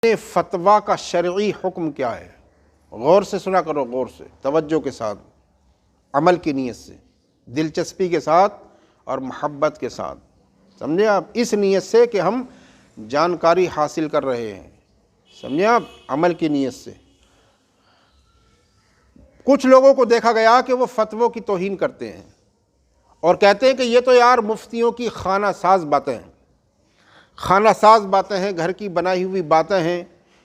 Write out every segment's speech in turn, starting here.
فتویٰ کا شرعی حکم کیا ہے؟ غور سے سنا کرو، غور سے، توجہ کے ساتھ، عمل کی نیت سے، دلچسپی کے ساتھ اور محبت کے ساتھ، سمجھے آپ؟ اس نیت سے کہ ہم جانکاری حاصل کر رہے ہیں، سمجھے آپ؟ عمل کی نیت سے۔ کچھ لوگوں کو دیکھا گیا کہ وہ فتووں کی توہین کرتے ہیں اور کہتے ہیں کہ یہ تو یار مفتیوں کی خانہ ساز باتیں ہیں، خانہ ساز باتیں ہیں، گھر کی بنائی ہوئی باتیں ہیں،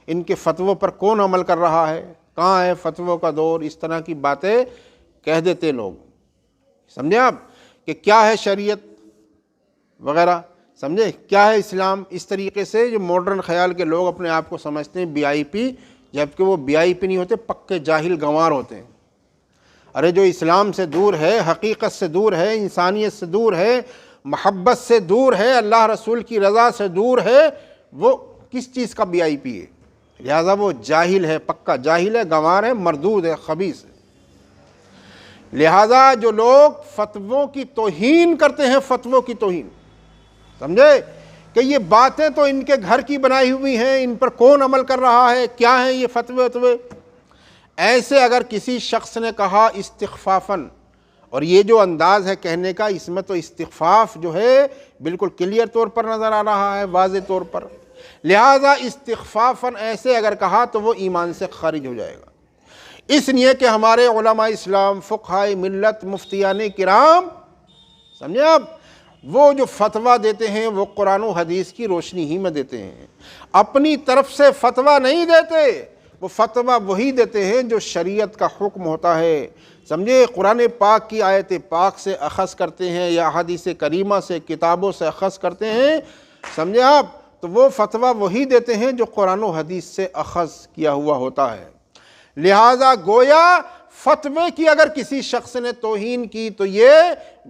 ان کے فتووں پر کون عمل کر رہا ہے، کہاں ہے فتووں کا دور، اس طرح کی باتیں کہہ دیتے لوگ، سمجھے آپ؟ کہ کیا ہے شریعت وغیرہ، سمجھے کیا ہے اسلام؟ اس طریقے سے جو ماڈرن خیال کے لوگ اپنے آپ کو سمجھتے ہیں VIP، جبکہ وہ VIP نہیں ہوتے، پکے جاہل گنوار ہوتے ہیں۔ ارے جو اسلام سے دور ہے، حقیقت سے دور ہے، انسانیت سے دور ہے، محبت سے دور ہے، اللہ رسول کی رضا سے دور ہے، وہ کس چیز کا VIP ہے؟ لہذا وہ جاہل ہے، پکا جاہل ہے، گنوار ہے، مردود ہے، خبیث ہے۔ لہذا جو لوگ فتووں کی توہین کرتے ہیں، فتووں کی توہین، سمجھے کہ یہ باتیں تو ان کے گھر کی بنائی ہوئی ہیں، ان پر کون عمل کر رہا ہے، کیا ہیں یہ فتوے؟ ایسے اگر کسی شخص نے کہا استخفافاً، اور یہ جو انداز ہے کہنے کا، اس میں تو استخفاف جو ہے بالکل کلیئر طور پر نظر آ رہا ہے، واضح طور پر، لہذا استخفافاً ایسے اگر کہا تو وہ ایمان سے خارج ہو جائے گا۔ اس لیے کہ ہمارے علماء اسلام، فقہائے ملت، مفتیان کرام، سمجھے آپ، وہ جو فتویٰ دیتے ہیں وہ قرآن و حدیث کی روشنی ہی میں دیتے ہیں، اپنی طرف سے فتویٰ نہیں دیتے، وہ فتویٰ وہی دیتے ہیں جو شریعت کا حکم ہوتا ہے، سمجھے؟ قرآن پاک کی آیت پاک سے اخذ کرتے ہیں یا حدیث کریمہ سے، کتابوں سے اخذ کرتے ہیں، سمجھے آپ؟ تو وہ فتویٰ وہی دیتے ہیں جو قرآن و حدیث سے اخذ کیا ہوا ہوتا ہے۔ لہٰذا گویا فتوے کی اگر کسی شخص نے توہین کی تو یہ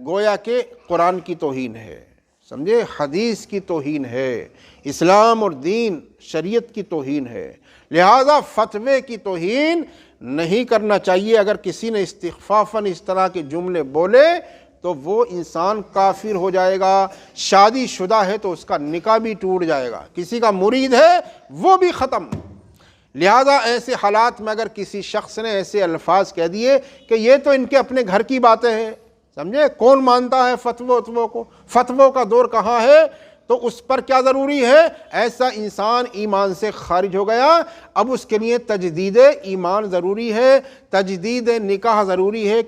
گویا کہ قرآن کی توہین ہے، سمجھے؟ حدیث کی توہین ہے، اسلام اور دین شریعت کی توہین ہے۔ لہذا فتوے کی توہین نہیں کرنا چاہیے۔ اگر کسی نے استخفافاً اس طرح کے جملے بولے تو وہ انسان کافر ہو جائے گا، شادی شدہ ہے تو اس کا نکاح بھی ٹوٹ جائے گا، کسی کا مرید ہے وہ بھی ختم۔ لہذا ایسے حالات میں اگر کسی شخص نے ایسے الفاظ کہہ دیے کہ یہ تو ان کے اپنے گھر کی باتیں ہیں، سمجھے؟ کون مانتا ہے فتووں کو؟ فتووں کا دور کہاں ہے؟ تو اس پر کیا ضروری ہے؟ ایسا انسان ایمان سے خارج ہو گیا، اب اس کے لیے تجدید ایمان ضروری ہے، تجدید نکاح ضروری ہے۔